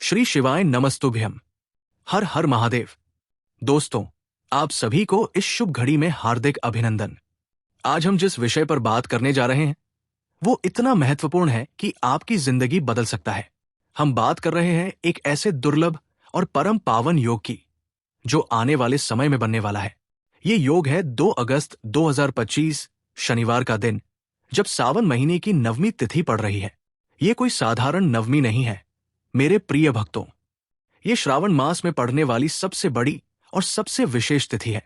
श्री शिवाय नमस्तुभ्यम। हर हर महादेव। दोस्तों, आप सभी को इस शुभ घड़ी में हार्दिक अभिनंदन। आज हम जिस विषय पर बात करने जा रहे हैं वो इतना महत्वपूर्ण है कि आपकी जिंदगी बदल सकता है। हम बात कर रहे हैं एक ऐसे दुर्लभ और परम पावन योग की जो आने वाले समय में बनने वाला है। ये योग है 2 अगस्त 2025 शनिवार का दिन, जब सावन महीने की नवमी तिथि पड़ रही है। ये कोई साधारण नवमी नहीं है मेरे प्रिय भक्तों। ये श्रावण मास में पड़ने वाली सबसे बड़ी और सबसे विशेष तिथि है,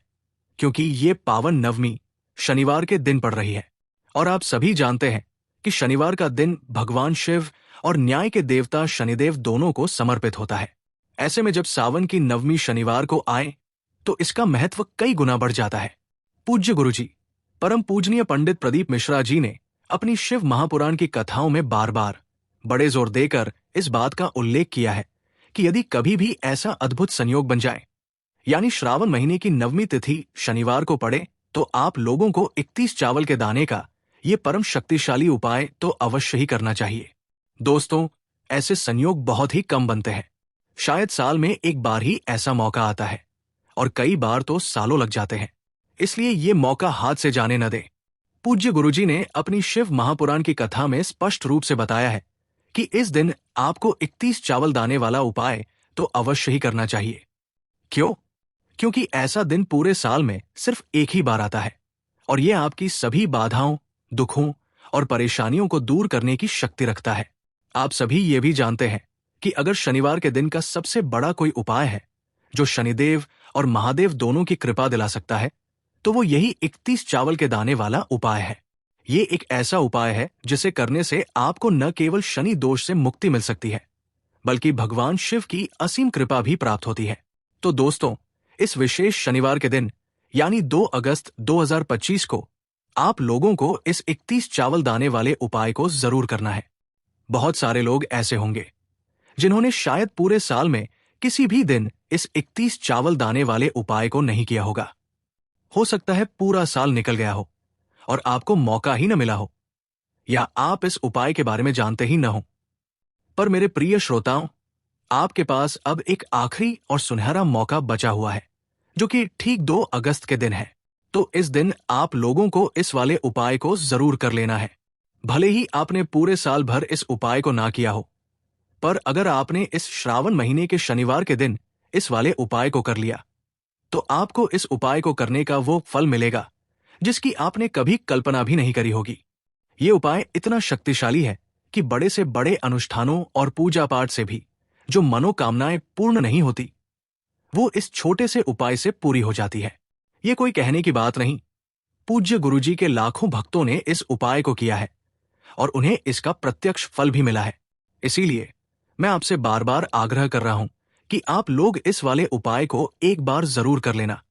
क्योंकि ये पावन नवमी शनिवार के दिन पड़ रही है। और आप सभी जानते हैं कि शनिवार का दिन भगवान शिव और न्याय के देवता शनिदेव दोनों को समर्पित होता है। ऐसे में जब सावन की नवमी शनिवार को आए तो इसका महत्व कई गुना बढ़ जाता है। पूज्य गुरुजी परम पूजनीय पंडित प्रदीप मिश्रा जी ने अपनी शिव महापुराण की कथाओं में बार बार बड़े जोर देकर इस बात का उल्लेख किया है कि यदि कभी भी ऐसा अद्भुत संयोग बन जाए, यानी श्रावण महीने की नवमी तिथि शनिवार को पड़े, तो आप लोगों को 31 चावल के दाने का ये परम शक्तिशाली उपाय तो अवश्य ही करना चाहिए। दोस्तों, ऐसे संयोग बहुत ही कम बनते हैं। शायद साल में एक बार ही ऐसा मौका आता है और कई बार तो सालों लग जाते हैं। इसलिए ये मौका हाथ से जाने न दें। पूज्य गुरुजी ने अपनी शिव महापुराण की कथा में स्पष्ट रूप से बताया है कि इस दिन आपको 31 चावल दाने वाला उपाय तो अवश्य ही करना चाहिए। क्यों? क्योंकि ऐसा दिन पूरे साल में सिर्फ एक ही बार आता है और यह आपकी सभी बाधाओं, दुखों और परेशानियों को दूर करने की शक्ति रखता है। आप सभी ये भी जानते हैं कि अगर शनिवार के दिन का सबसे बड़ा कोई उपाय है जो शनिदेव और महादेव दोनों की कृपा दिला सकता है, तो वो यही 31 चावल के दाने वाला उपाय है। ये एक ऐसा उपाय है जिसे करने से आपको न केवल शनि दोष से मुक्ति मिल सकती है, बल्कि भगवान शिव की असीम कृपा भी प्राप्त होती है। तो दोस्तों, इस विशेष शनिवार के दिन यानी 2 अगस्त 2025 को आप लोगों को इस 31 चावल दाने वाले उपाय को जरूर करना है। बहुत सारे लोग ऐसे होंगे जिन्होंने शायद पूरे साल में किसी भी दिन इस 31 चावल दाने वाले उपाय को नहीं किया होगा। हो सकता है पूरा साल निकल गया हो और आपको मौका ही न मिला हो, या आप इस उपाय के बारे में जानते ही न हो। पर मेरे प्रिय श्रोताओं, आपके पास अब एक आखिरी और सुनहरा मौका बचा हुआ है, जो कि ठीक 2 अगस्त के दिन है। तो इस दिन आप लोगों को इस वाले उपाय को जरूर कर लेना है। भले ही आपने पूरे साल भर इस उपाय को ना किया हो, पर अगर आपने इस श्रावण महीने के शनिवार के दिन इस वाले उपाय को कर लिया, तो आपको इस उपाय को करने का वो फल मिलेगा जिसकी आपने कभी कल्पना भी नहीं करी होगी। ये उपाय इतना शक्तिशाली है कि बड़े से बड़े अनुष्ठानों और पूजा पाठ से भी जो मनोकामनाएं पूर्ण नहीं होती, वो इस छोटे से उपाय से पूरी हो जाती है। ये कोई कहने की बात नहीं। पूज्य गुरुजी के लाखों भक्तों ने इस उपाय को किया है और उन्हें इसका प्रत्यक्ष फल भी मिला है। इसीलिए मैं आपसे बार बार आग्रह कर रहा हूं कि आप लोग इस वाले उपाय को एक बार जरूर कर लेना,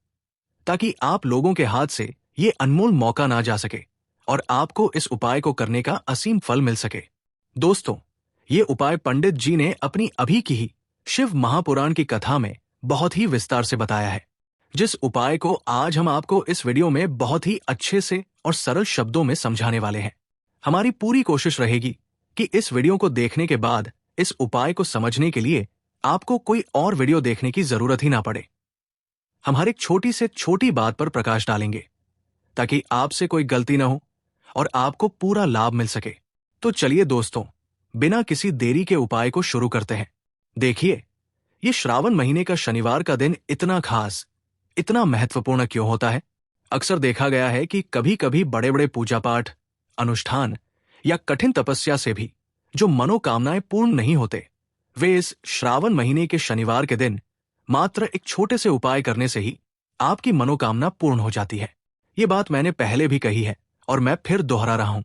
ताकि आप लोगों के हाथ से ये अनमोल मौका ना जा सके और आपको इस उपाय को करने का असीम फल मिल सके। दोस्तों, ये उपाय पंडित जी ने अपनी अभी की ही शिव महापुराण की कथा में बहुत ही विस्तार से बताया है, जिस उपाय को आज हम आपको इस वीडियो में बहुत ही अच्छे से और सरल शब्दों में समझाने वाले हैं। हमारी पूरी कोशिश रहेगी कि इस वीडियो को देखने के बाद इस उपाय को समझने के लिए आपको कोई और वीडियो देखने की जरूरत ही ना पड़े। हम हर एक छोटी से छोटी बात पर प्रकाश डालेंगे ताकि आपसे कोई गलती न हो और आपको पूरा लाभ मिल सके। तो चलिए दोस्तों, बिना किसी देरी के उपाय को शुरू करते हैं। देखिए, ये श्रावण महीने का शनिवार का दिन इतना खास, इतना महत्वपूर्ण क्यों होता है? अक्सर देखा गया है कि कभी कभी बड़े बड़े पूजा पाठ, अनुष्ठान या कठिन तपस्या से भी जो मनोकामनाएं पूर्ण नहीं होते, वे इस श्रावण महीने के शनिवार के दिन मात्र एक छोटे से उपाय करने से ही आपकी मनोकामना पूर्ण हो जाती है। ये बात मैंने पहले भी कही है और मैं फिर दोहरा रहा हूं,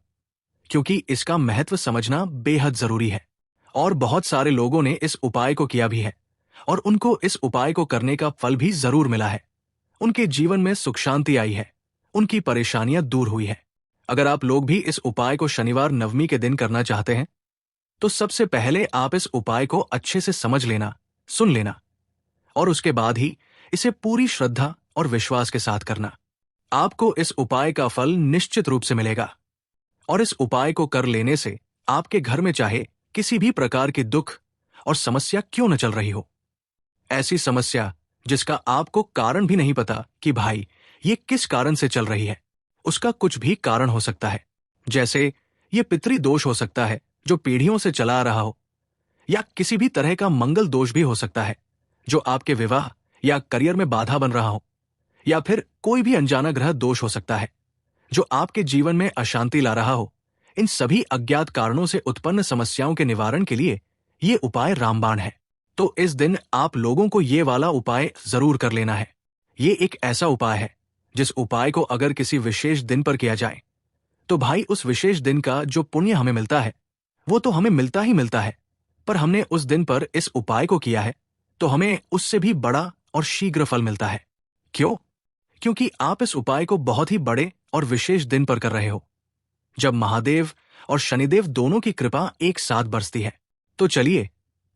क्योंकि इसका महत्व समझना बेहद जरूरी है। और बहुत सारे लोगों ने इस उपाय को किया भी है और उनको इस उपाय को करने का फल भी जरूर मिला है। उनके जीवन में सुख शांति आई है, उनकी परेशानियां दूर हुई है। अगर आप लोग भी इस उपाय को शनिवार नवमी के दिन करना चाहते हैं, तो सबसे पहले आप इस उपाय को अच्छे से समझ लेना, सुन लेना, और उसके बाद ही इसे पूरी श्रद्धा और विश्वास के साथ करना। आपको इस उपाय का फल निश्चित रूप से मिलेगा और इस उपाय को कर लेने से आपके घर में चाहे किसी भी प्रकार के दुख और समस्या क्यों न चल रही हो। ऐसी समस्या जिसका आपको कारण भी नहीं पता कि भाई ये किस कारण से चल रही है। उसका कुछ भी कारण हो सकता है, जैसे ये पितृ दोष हो सकता है जो पीढ़ियों से चला आ रहा हो, या किसी भी तरह का मंगल दोष भी हो सकता है जो आपके विवाह या करियर में बाधा बन रहा हो, या फिर कोई भी अनजाना ग्रह दोष हो सकता है जो आपके जीवन में अशांति ला रहा हो। इन सभी अज्ञात कारणों से उत्पन्न समस्याओं के निवारण के लिए ये उपाय रामबाण है। तो इस दिन आप लोगों को ये वाला उपाय जरूर कर लेना है। ये एक ऐसा उपाय है जिस उपाय को अगर किसी विशेष दिन पर किया जाए तो भाई उस विशेष दिन का जो पुण्य हमें मिलता है वो तो हमें मिलता ही मिलता है, पर हमने उस दिन पर इस उपाय को किया है तो हमें उससे भी बड़ा और शीघ्र फल मिलता है। क्यों? क्योंकि आप इस उपाय को बहुत ही बड़े और विशेष दिन पर कर रहे हो, जब महादेव और शनिदेव दोनों की कृपा एक साथ बरसती है। तो चलिए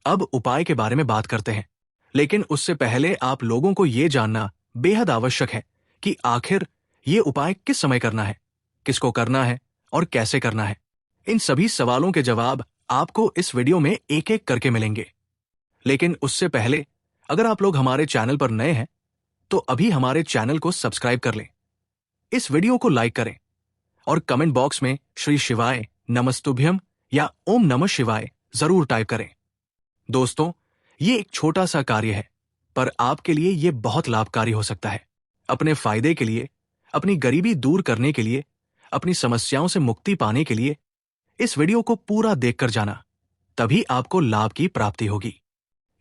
अब उपाय के बारे में बात करते हैं, लेकिन उससे पहले आप लोगों को यह जानना बेहद आवश्यक है कि आखिर ये उपाय किस समय करना है, किसको करना है और कैसे करना है। इन सभी सवालों के जवाब आपको इस वीडियो में एक एक करके मिलेंगे। लेकिन उससे पहले अगर आप लोग हमारे चैनल पर नए हैं तो अभी हमारे चैनल को सब्सक्राइब कर लें, इस वीडियो को लाइक करें और कमेंट बॉक्स में श्री शिवाय नमस्तुभ्यम या ओम नमः शिवाय जरूर टाइप करें। दोस्तों, ये एक छोटा सा कार्य है, पर आपके लिए ये बहुत लाभकारी हो सकता है। अपने फायदे के लिए, अपनी गरीबी दूर करने के लिए, अपनी समस्याओं से मुक्ति पाने के लिए इस वीडियो को पूरा देखकर जाना, तभी आपको लाभ की प्राप्ति होगी।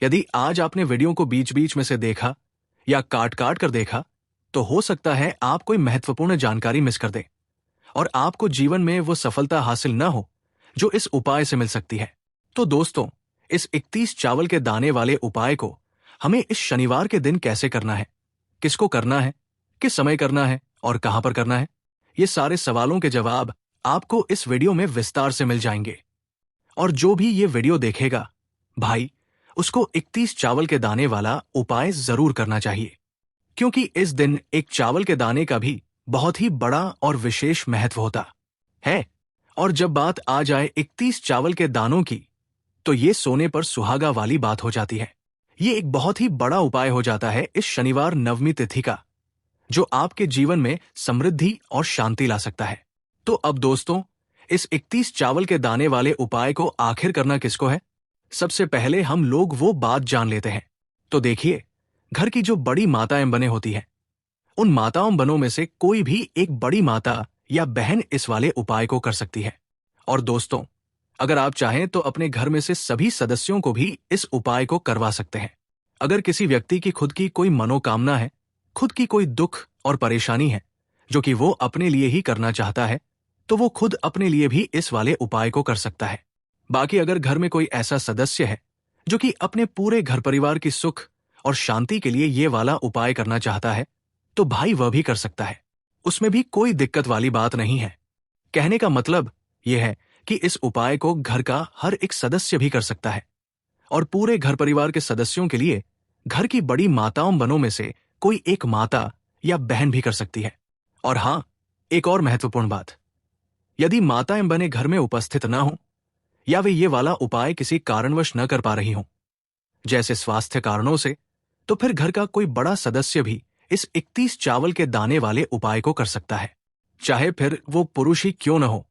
यदि आज आपने वीडियो को बीच बीच में से देखा या काट काट कर देखा तो हो सकता है आप कोई महत्वपूर्ण जानकारी मिस कर दे और आपको जीवन में वो सफलता हासिल न हो जो इस उपाय से मिल सकती है। तो दोस्तों, इस 31 चावल के दाने वाले उपाय को हमें इस शनिवार के दिन कैसे करना है, किसको करना है, किस समय करना है और कहां पर करना है, ये सारे सवालों के जवाब आपको इस वीडियो में विस्तार से मिल जाएंगे। और जो भी ये वीडियो देखेगा भाई, उसको 31 चावल के दाने वाला उपाय जरूर करना चाहिए, क्योंकि इस दिन एक चावल के दाने का भी बहुत ही बड़ा और विशेष महत्व होता है। और जब बात आ जाए 31 चावल के दानों की, तो ये सोने पर सुहागा वाली बात हो जाती है। ये एक बहुत ही बड़ा उपाय हो जाता है इस शनिवार नवमी तिथि का, जो आपके जीवन में समृद्धि और शांति ला सकता है। तो अब दोस्तों, इस 31 चावल के दाने वाले उपाय को आखिर करना किसको है, सबसे पहले हम लोग वो बात जान लेते हैं। तो देखिए, घर की जो बड़ी माताएं बने होती हैं, उन माताओं बनों में से कोई भी एक बड़ी माता या बहन इस वाले उपाय को कर सकती है। और दोस्तों, अगर आप चाहें तो अपने घर में से सभी सदस्यों को भी इस उपाय को करवा सकते हैं। अगर किसी व्यक्ति की खुद की कोई मनोकामना है, खुद की कोई दुख और परेशानी है जो कि वो अपने लिए ही करना चाहता है, तो वो खुद अपने लिए भी इस वाले उपाय को कर सकता है। बाकी अगर घर में कोई ऐसा सदस्य है जो कि अपने पूरे घर परिवार की सुख और शांति के लिए ये वाला उपाय करना चाहता है, तो भाई वह भी कर सकता है। उसमें भी कोई दिक्कत वाली बात नहीं है। कहने का मतलब यह है कि इस उपाय को घर का हर एक सदस्य भी कर सकता है, और पूरे घर परिवार के सदस्यों के लिए घर की बड़ी माताओं बनों में से कोई एक माता या बहन भी कर सकती है। और हां, एक और महत्वपूर्ण बात, यदि माताएं बने घर में उपस्थित न हो या वे ये वाला उपाय किसी कारणवश न कर पा रही हों, जैसे स्वास्थ्य कारणों से, तो फिर घर का कोई बड़ा सदस्य भी इस 31 चावल के दाने वाले उपाय को कर सकता है। चाहे फिर वो पुरुष ही क्यों न हो,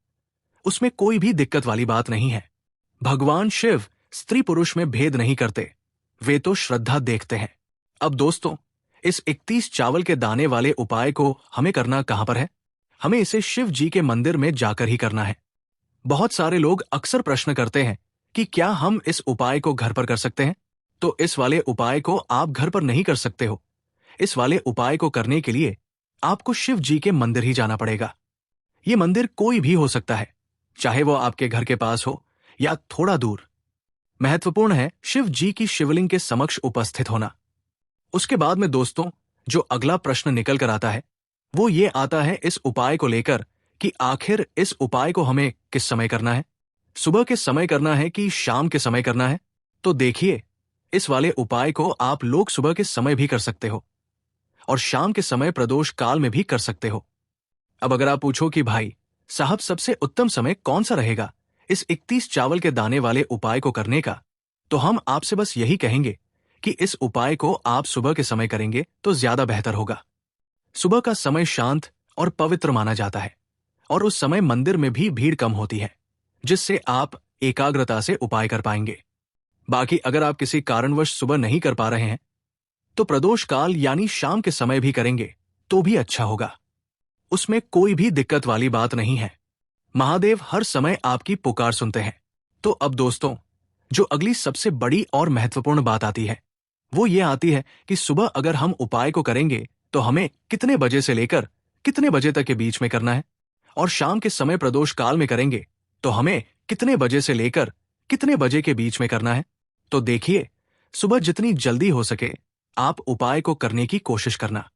उसमें कोई भी दिक्कत वाली बात नहीं है। भगवान शिव स्त्री पुरुष में भेद नहीं करते, वे तो श्रद्धा देखते हैं। अब दोस्तों, इस 31 चावल के दाने वाले उपाय को हमें करना कहां पर है? हमें इसे शिव जी के मंदिर में जाकर ही करना है। बहुत सारे लोग अक्सर प्रश्न करते हैं कि क्या हम इस उपाय को घर पर कर सकते हैं? तो इस वाले उपाय को आप घर पर नहीं कर सकते हो। इस वाले उपाय को करने के लिए आपको शिव जी के मंदिर ही जाना पड़ेगा। ये मंदिर कोई भी हो सकता है, चाहे वो आपके घर के पास हो या थोड़ा दूर। महत्वपूर्ण है शिव जी की शिवलिंग के समक्ष उपस्थित होना। उसके बाद में दोस्तों, जो अगला प्रश्न निकल कर आता है वो ये आता है इस उपाय को लेकर कि आखिर इस उपाय को हमें किस समय करना है, सुबह के समय करना है कि शाम के समय करना है? तो देखिए, इस वाले उपाय को आप लोग सुबह के समय भी कर सकते हो और शाम के समय प्रदोष काल में भी कर सकते हो। अब अगर आप पूछो कि भाई साहब सबसे उत्तम समय कौन सा रहेगा इस 31 चावल के दाने वाले उपाय को करने का, तो हम आपसे बस यही कहेंगे कि इस उपाय को आप सुबह के समय करेंगे तो ज्यादा बेहतर होगा। सुबह का समय शांत और पवित्र माना जाता है और उस समय मंदिर में भी भीड़ कम होती है, जिससे आप एकाग्रता से उपाय कर पाएंगे। बाकी अगर आप किसी कारणवश सुबह नहीं कर पा रहे हैं तो प्रदोष काल यानी शाम के समय भी करेंगे तो भी अच्छा होगा। उसमें कोई भी दिक्कत वाली बात नहीं है। महादेव हर समय आपकी पुकार सुनते हैं। तो अब दोस्तों, जो अगली सबसे बड़ी और महत्वपूर्ण बात आती है वो ये आती है कि सुबह अगर हम उपाय को करेंगे तो हमें कितने बजे से लेकर कितने बजे तक के बीच में करना है, और शाम के समय प्रदोष काल में करेंगे तो हमें कितने बजे से लेकर कितने बजे के बीच में करना है। तो देखिए, सुबह जितनी जल्दी हो सके आप उपाय को करने की कोशिश करना।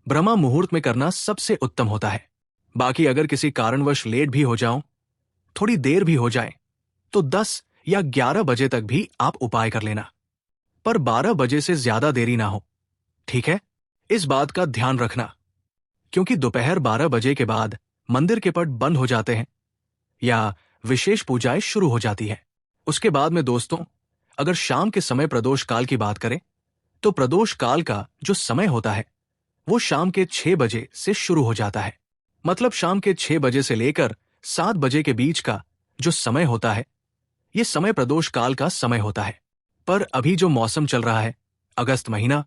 ब्रह्म मुहूर्त में करना सबसे उत्तम होता है। बाकी अगर किसी कारणवश लेट भी हो जाओ, थोड़ी देर भी हो जाए, तो 10 या 11 बजे तक भी आप उपाय कर लेना, पर 12 बजे से ज्यादा देरी ना हो, ठीक है? इस बात का ध्यान रखना, क्योंकि दोपहर 12 बजे के बाद मंदिर के पट बंद हो जाते हैं या विशेष पूजाएं शुरू हो जाती है। उसके बाद में दोस्तों, अगर शाम के समय प्रदोष काल की बात करें तो प्रदोष काल का जो समय होता है वो शाम के 6 बजे से शुरू हो जाता है। मतलब शाम के 6 बजे से लेकर 7 बजे के बीच का जो समय होता है ये समय प्रदोष काल का समय होता है। पर अभी जो मौसम चल रहा है, अगस्त महीना,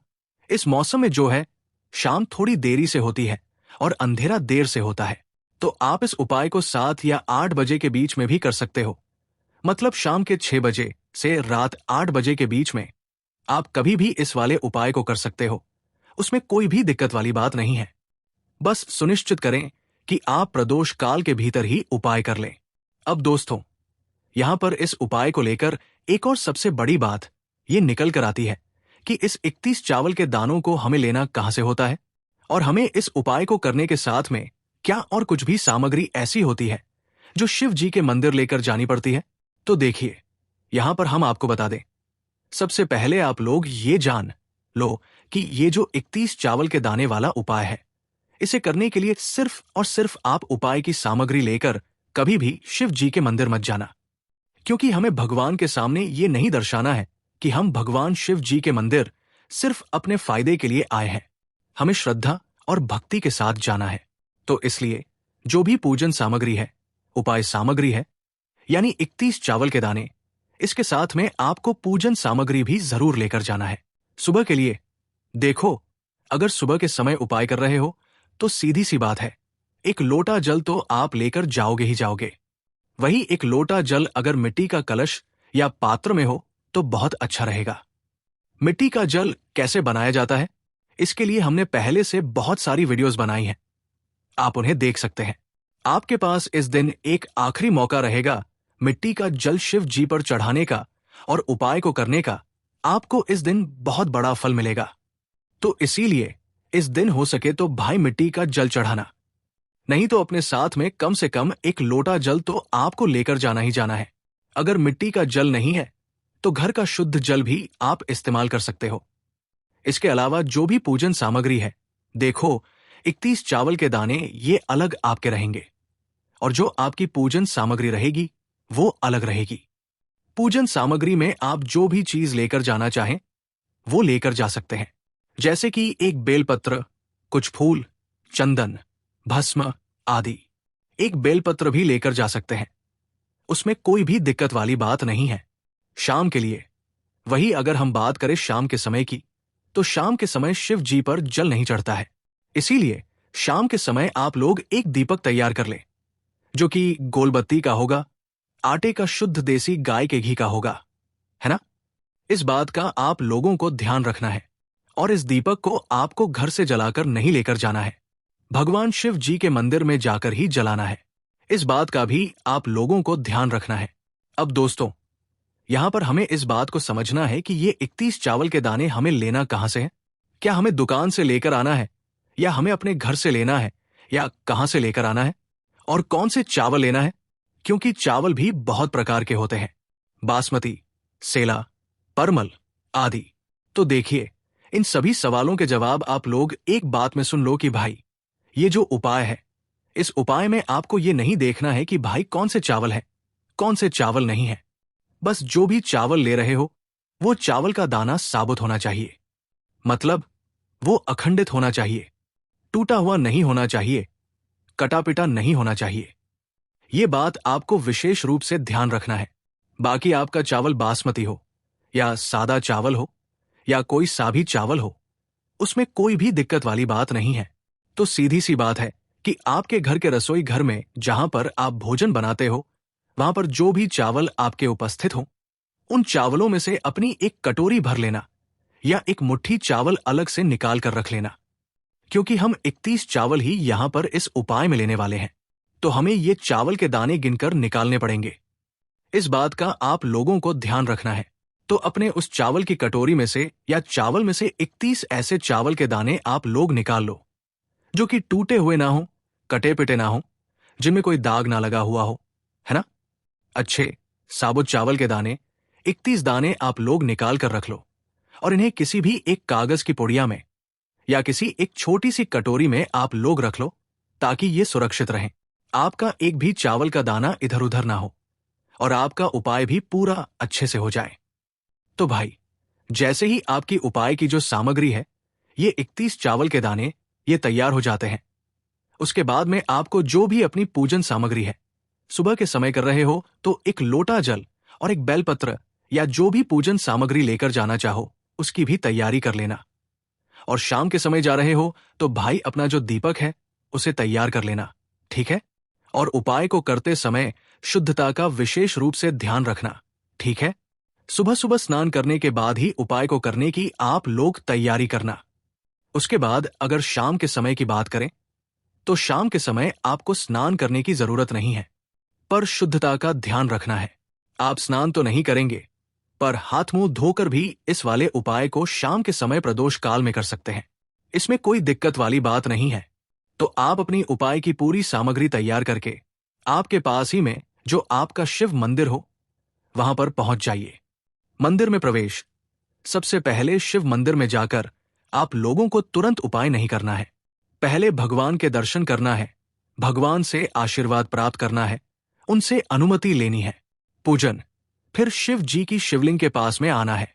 इस मौसम में जो है शाम थोड़ी देरी से होती है और अंधेरा देर से होता है। तो आप इस उपाय को 7 या 8 बजे के बीच में भी कर सकते हो। मतलब शाम के 6 बजे से रात 8 बजे के बीच में आप कभी भी इस वाले उपाय को कर सकते हो। उसमें कोई भी दिक्कत वाली बात नहीं है। बस सुनिश्चित करें कि आप प्रदोष काल के भीतर ही उपाय कर लें। अब दोस्तों, यहां पर इस उपाय को लेकर एक और सबसे बड़ी बात ये निकल कर आती है कि इस 31 चावल के दानों को हमें लेना कहां से होता है, और हमें इस उपाय को करने के साथ में क्या और कुछ भी सामग्री ऐसी होती है जो शिव जी के मंदिर लेकर जानी पड़ती है। तो देखिए, यहां पर हम आपको बता दें। सबसे पहले आप लोग ये जान लो कि ये जो 31 चावल के दाने वाला उपाय है, इसे करने के लिए सिर्फ और सिर्फ आप उपाय की सामग्री लेकर कभी भी शिव जी के मंदिर मत जाना, क्योंकि हमें भगवान के सामने ये नहीं दर्शाना है कि हम भगवान शिव जी के मंदिर सिर्फ अपने फायदे के लिए आए हैं। हमें श्रद्धा और भक्ति के साथ जाना है। तो इसलिए जो भी पूजन सामग्री है, उपाय सामग्री है, यानी 31 चावल के दाने, इसके साथ में आपको पूजन सामग्री भी जरूर लेकर जाना है। सुबह के लिए देखो, अगर सुबह के समय उपाय कर रहे हो तो सीधी सी बात है, एक लोटा जल तो आप लेकर जाओगे ही जाओगे। वही एक लोटा जल अगर मिट्टी का कलश या पात्र में हो तो बहुत अच्छा रहेगा। मिट्टी का जल कैसे बनाया जाता है, इसके लिए हमने पहले से बहुत सारी वीडियोस बनाई हैं, आप उन्हें देख सकते हैं। आपके पास इस दिन एक आखिरी मौका रहेगा मिट्टी का जल शिव जी पर चढ़ाने का और उपाय को करने का। आपको इस दिन बहुत बड़ा फल मिलेगा। तो इसीलिए इस दिन हो सके तो भाई मिट्टी का जल चढ़ाना, नहीं तो अपने साथ में कम से कम एक लोटा जल तो आपको लेकर जाना ही जाना है। अगर मिट्टी का जल नहीं है तो घर का शुद्ध जल भी आप इस्तेमाल कर सकते हो। इसके अलावा जो भी पूजन सामग्री है, देखो 31 चावल के दाने ये अलग आपके रहेंगे और जो आपकी पूजन सामग्री रहेगी वो अलग रहेगी। पूजन सामग्री में आप जो भी चीज लेकर जाना चाहें वो लेकर जा सकते हैं, जैसे कि एक बेलपत्र, कुछ फूल, चंदन, भस्म आदि। एक बेलपत्र भी लेकर जा सकते हैं, उसमें कोई भी दिक्कत वाली बात नहीं है। शाम के लिए वही अगर हम बात करें शाम के समय की, तो शाम के समय शिव जी पर जल नहीं चढ़ता है। इसीलिए शाम के समय आप लोग एक दीपक तैयार कर लें, जो कि गोलबत्ती का होगा, आटे का शुद्ध देसी गाय के घी का होगा, है ना? इस बात का आप लोगों को ध्यान रखना है। और इस दीपक को आपको घर से जलाकर नहीं लेकर जाना है, भगवान शिव जी के मंदिर में जाकर ही जलाना है। इस बात का भी आप लोगों को ध्यान रखना है। अब दोस्तों, यहां पर हमें इस बात को समझना है कि ये 31 चावल के दाने हमें लेना कहां से है। क्या हमें दुकान से लेकर आना है, या हमें अपने घर से लेना है, या कहां से लेकर आना है, और कौन से चावल लेना है? क्योंकि चावल भी बहुत प्रकार के होते हैं, बासमती, सेला, परमल आदि। तो देखिए, इन सभी सवालों के जवाब आप लोग एक बात में सुन लो कि भाई ये जो उपाय है, इस उपाय में आपको ये नहीं देखना है कि भाई कौन से चावल है, कौन से चावल नहीं है। बस जो भी चावल ले रहे हो वो चावल का दाना साबुत होना चाहिए, मतलब वो अखंडित होना चाहिए, टूटा हुआ नहीं होना चाहिए, कटा पिटा नहीं होना चाहिए। ये बात आपको विशेष रूप से ध्यान रखना है। बाकी आपका चावल बासमती हो या सादा चावल हो या कोई सा भी चावल हो, उसमें कोई भी दिक्कत वाली बात नहीं है। तो सीधी सी बात है कि आपके घर के रसोई घर में जहां पर आप भोजन बनाते हो, वहां पर जो भी चावल आपके उपस्थित हो, उन चावलों में से अपनी एक कटोरी भर लेना या एक मुट्ठी चावल अलग से निकाल कर रख लेना। क्योंकि हम 31 चावल ही यहां पर इस उपाय में लेने वाले हैं, तो हमें ये चावल के दाने गिनकर निकालने पड़ेंगे। इस बात का आप लोगों को ध्यान रखना है। तो अपने उस चावल की कटोरी में से या चावल में से 31 ऐसे चावल के दाने आप लोग निकाल लो जो कि टूटे हुए ना हो, कटे पिटे ना हो, जिनमें कोई दाग ना लगा हुआ हो, है ना। अच्छे साबुत चावल के दाने 31 दाने आप लोग निकाल कर रख लो और इन्हें किसी भी एक कागज की पुड़िया में या किसी एक छोटी सी कटोरी में आप लोग रख लो, ताकि ये सुरक्षित रहें। आपका एक भी चावल का दाना इधर उधर ना हो और आपका उपाय भी पूरा अच्छे से हो जाए। तो भाई, जैसे ही आपकी उपाय की जो सामग्री है, ये 31 चावल के दाने, ये तैयार हो जाते हैं, उसके बाद में आपको जो भी अपनी पूजन सामग्री है, सुबह के समय कर रहे हो तो एक लोटा जल और एक बेलपत्र या जो भी पूजन सामग्री लेकर जाना चाहो, उसकी भी तैयारी कर लेना। और शाम के समय जा रहे हो तो भाई अपना जो दीपक है उसे तैयार कर लेना, ठीक है। और उपाय को करते समय शुद्धता का विशेष रूप से ध्यान रखना, ठीक है। सुबह सुबह स्नान करने के बाद ही उपाय को करने की आप लोग तैयारी करना। उसके बाद अगर शाम के समय की बात करें तो शाम के समय आपको स्नान करने की जरूरत नहीं है, पर शुद्धता का ध्यान रखना है। आप स्नान तो नहीं करेंगे, पर हाथ मुंह धोकर भी इस वाले उपाय को शाम के समय प्रदोष काल में कर सकते हैं। इसमें कोई दिक्कत वाली बात नहीं है। तो आप अपनी उपाय की पूरी सामग्री तैयार करके आपके पास ही में जो आपका शिव मंदिर हो, वहां पर पहुंच जाइए। मंदिर में प्रवेश, सबसे पहले शिव मंदिर में जाकर आप लोगों को तुरंत उपाय नहीं करना है। पहले भगवान के दर्शन करना है, भगवान से आशीर्वाद प्राप्त करना है, उनसे अनुमति लेनी है। पूजन, फिर शिव जी की शिवलिंग के पास में आना है।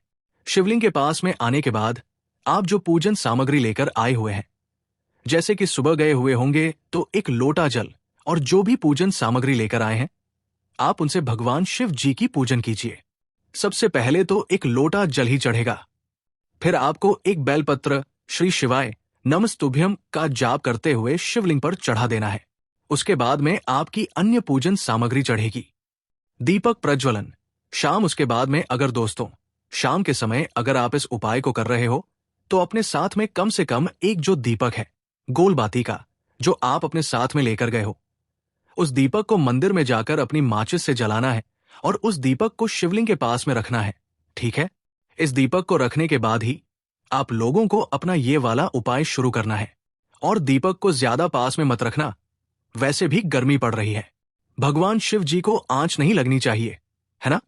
शिवलिंग के पास में आने के बाद आप जो पूजन सामग्री लेकर आए हुए हैं, जैसे कि सुबह गए हुए होंगे तो एक लोटा जल और जो भी पूजन सामग्री लेकर आए हैं, आप उनसे भगवान शिव जी की पूजन कीजिए। सबसे पहले तो एक लोटा जल ही चढ़ेगा, फिर आपको एक बेलपत्र श्री शिवाय नमस्तुभ्यम का जाप करते हुए शिवलिंग पर चढ़ा देना है। उसके बाद में आपकी अन्य पूजन सामग्री चढ़ेगी। दीपक प्रज्वलन, शाम उसके बाद में अगर दोस्तों शाम के समय अगर आप इस उपाय को कर रहे हो तो अपने साथ में कम से कम एक जो दीपक है गोल बाती का, जो आप अपने साथ में लेकर गए हो, उस दीपक को मंदिर में जाकर अपनी माचिस से जलाना है और उस दीपक को शिवलिंग के पास में रखना है, ठीक है। इस दीपक को रखने के बाद ही आप लोगों को अपना ये वाला उपाय शुरू करना है। और दीपक को ज्यादा पास में मत रखना, वैसे भी गर्मी पड़ रही है। भगवान शिव जी को आंच नहीं लगनी चाहिए, है ना।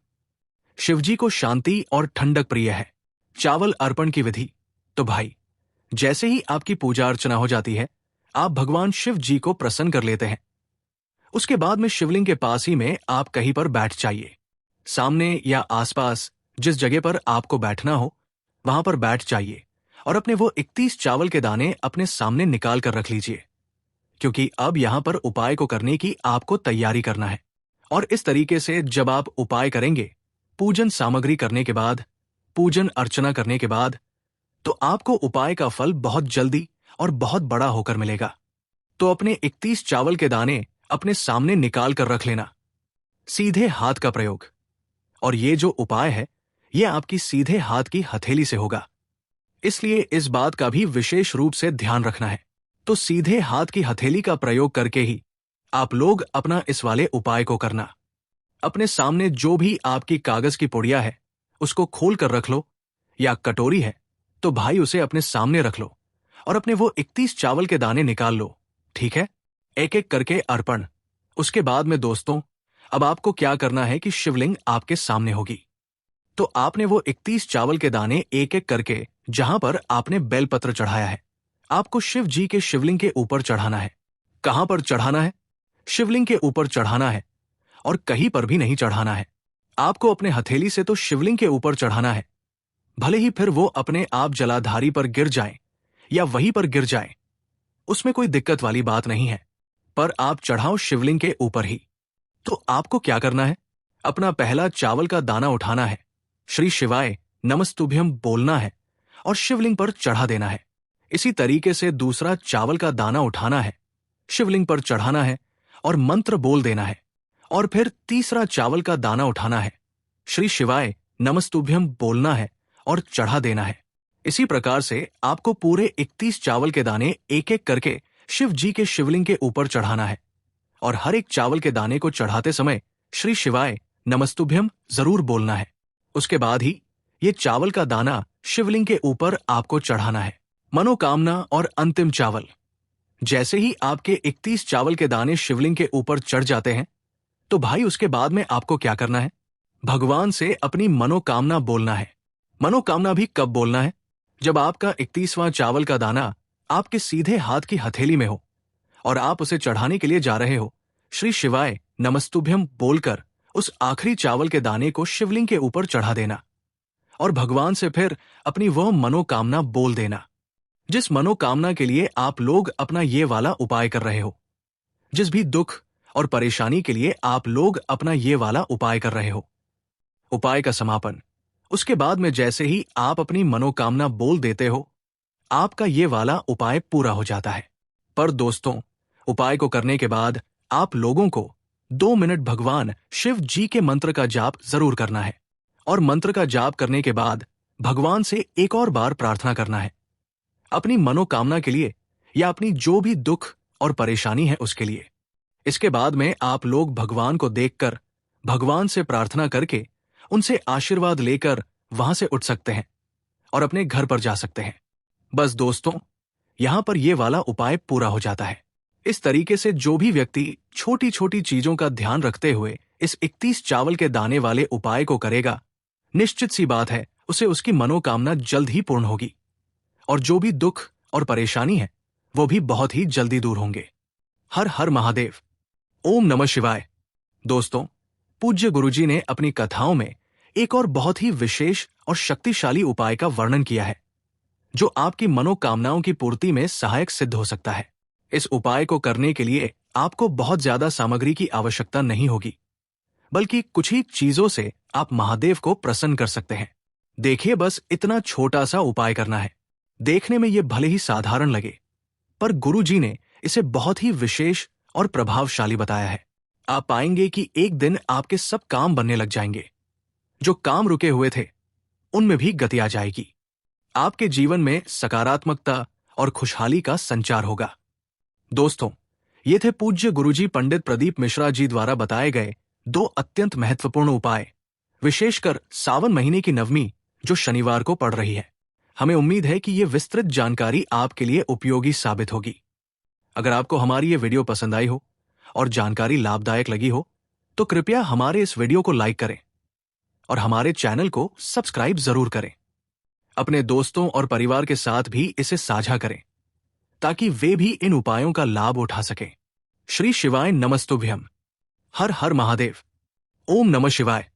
शिव जी को शांति और ठंडक प्रिय है। चावल अर्पण की विधि, तो भाई जैसे ही आपकी पूजा अर्चना हो जाती है, आप भगवान शिव जी को प्रसन्न कर लेते हैं। उसके बाद में शिवलिंग के पास ही में आप कहीं पर बैठ जाइए। सामने या आसपास जिस जगह पर आपको बैठना हो वहां पर बैठ जाइए और अपने वो 31 चावल के दाने अपने सामने निकाल कर रख लीजिए, क्योंकि अब यहां पर उपाय को करने की आपको तैयारी करना है। और इस तरीके से जब आप उपाय करेंगे, पूजन सामग्री करने के बाद, पूजन अर्चना करने के बाद, तो आपको उपाय का फल बहुत जल्दी और बहुत बड़ा होकर मिलेगा। तो अपने 31 चावल के दाने अपने सामने निकाल कर रख लेना। सीधे हाथ का प्रयोग, और ये जो उपाय है ये आपकी सीधे हाथ की हथेली से होगा, इसलिए इस बात का भी विशेष रूप से ध्यान रखना है। तो सीधे हाथ की हथेली का प्रयोग करके ही आप लोग अपना इस वाले उपाय को करना। अपने सामने जो भी आपकी कागज की पुड़िया है उसको खोल कर रख लो, या कटोरी है तो भाई उसे अपने सामने रख लो और अपने वो 31 चावल के दाने निकाल लो, ठीक है। एक एक करके अर्पण। उसके बाद में दोस्तों अब आपको क्या करना है कि शिवलिंग आपके सामने होगी, तो आपने वो 31 चावल के दाने एक एक करके जहां पर आपने बेलपत्र चढ़ाया है, आपको शिव जी के शिवलिंग के ऊपर चढ़ाना है। कहां पर चढ़ाना है? शिवलिंग के ऊपर चढ़ाना है, और कहीं पर भी नहीं चढ़ाना है। आपको अपने हथेली से तो शिवलिंग के ऊपर चढ़ाना है, भले ही फिर वो अपने आप जलाधारी पर गिर जाएं या वहीं पर गिर जाएं, उसमें कोई दिक्कत वाली बात नहीं है, पर आप चढ़ाओ शिवलिंग के ऊपर ही। तो आपको क्या करना है? अपना पहला चावल का दाना उठाना है, श्री शिवाय नमस्तुभ्यम बोलना है और शिवलिंग पर चढ़ा देना है। इसी तरीके से दूसरा चावल का दाना उठाना है, शिवलिंग पर चढ़ाना है और मंत्र बोल देना है। और फिर तीसरा चावल का दाना उठाना है, श्री शिवाय नमस्तुभ्यम बोलना है और चढ़ा देना है। इसी प्रकार से आपको पूरे 31 चावल के दाने एक एक करके शिव जी के शिवलिंग के ऊपर चढ़ाना है और हर एक चावल के दाने को चढ़ाते समय श्री शिवाय नमस्तुभ्यम जरूर बोलना है। उसके बाद ही ये चावल का दाना शिवलिंग के ऊपर आपको चढ़ाना है। मनोकामना और अंतिम चावल। जैसे ही आपके 31 चावल के दाने शिवलिंग के ऊपर चढ़ जाते हैं, तो भाई उसके बाद में आपको क्या करना है? भगवान से अपनी मनोकामना बोलना है। मनोकामना भी कब बोलना है? जब आपका 31वां चावल का दाना आपके सीधे हाथ की हथेली में हो और आप उसे चढ़ाने के लिए जा रहे हो, श्री शिवाय नमस्तुभ्यम बोलकर उस आखिरी चावल के दाने को शिवलिंग के ऊपर चढ़ा देना और भगवान से फिर अपनी वह मनोकामना बोल देना, जिस मनोकामना के लिए आप लोग अपना ये वाला उपाय कर रहे हो। जिस भी दुख और परेशानी के लिए आप लोग अपना ये वाला उपाय कर रहे हो। उपाय का समापन। उसके बाद में जैसे ही आप अपनी मनोकामना बोल देते हो, आपका ये वाला उपाय पूरा हो जाता है। पर दोस्तों, उपाय को करने के बाद आप लोगों को 2 मिनट भगवान शिव जी के मंत्र का जाप जरूर करना है और मंत्र का जाप करने के बाद भगवान से एक और बार प्रार्थना करना है, अपनी मनोकामना के लिए या अपनी जो भी दुख और परेशानी है उसके लिए। इसके बाद में आप लोग भगवान को देखकर, भगवान से प्रार्थना करके, उनसे आशीर्वाद लेकर वहां से उठ सकते हैं और अपने घर पर जा सकते हैं। बस दोस्तों, यहां पर यह वाला उपाय पूरा हो जाता है। इस तरीके से जो भी व्यक्ति छोटी छोटी चीजों का ध्यान रखते हुए इस 31 चावल के दाने वाले उपाय को करेगा, निश्चित सी बात है उसे उसकी मनोकामना जल्द ही पूर्ण होगी और जो भी दुख और परेशानी है वो भी बहुत ही जल्दी दूर होंगे। हर हर महादेव। ओम नमः शिवाय। दोस्तों, पूज्य गुरुजी ने अपनी कथाओं में एक और बहुत ही विशेष और शक्तिशाली उपाय का वर्णन किया है, जो आपकी मनोकामनाओं की पूर्ति में सहायक सिद्ध हो सकता है। इस उपाय को करने के लिए आपको बहुत ज्यादा सामग्री की आवश्यकता नहीं होगी, बल्कि कुछ ही चीजों से आप महादेव को प्रसन्न कर सकते हैं। देखिए, बस इतना छोटा सा उपाय करना है। देखने में यह भले ही साधारण लगे, पर गुरुजी ने इसे बहुत ही विशेष और प्रभावशाली बताया है। आप पाएंगे कि एक दिन आपके सब काम बनने लग जाएंगे। जो काम रुके हुए थे उनमें भी गति आ जाएगी। आपके जीवन में सकारात्मकता और खुशहाली का संचार होगा। दोस्तों, ये थे पूज्य गुरुजी पंडित प्रदीप मिश्रा जी द्वारा बताए गए 2 अत्यंत महत्वपूर्ण उपाय, विशेषकर सावन महीने की नवमी जो शनिवार को पड़ रही है। हमें उम्मीद है कि ये विस्तृत जानकारी आपके लिए उपयोगी साबित होगी। अगर आपको हमारी ये वीडियो पसंद आई हो और जानकारी लाभदायक लगी हो, तो कृपया हमारे इस वीडियो को लाइक करें और हमारे चैनल को सब्सक्राइब जरूर करें। अपने दोस्तों और परिवार के साथ भी इसे साझा करें, ताकि वे भी इन उपायों का लाभ उठा सकें। श्री शिवाय नमस्तुभ्यम। हर हर महादेव। ओम नमः शिवाय।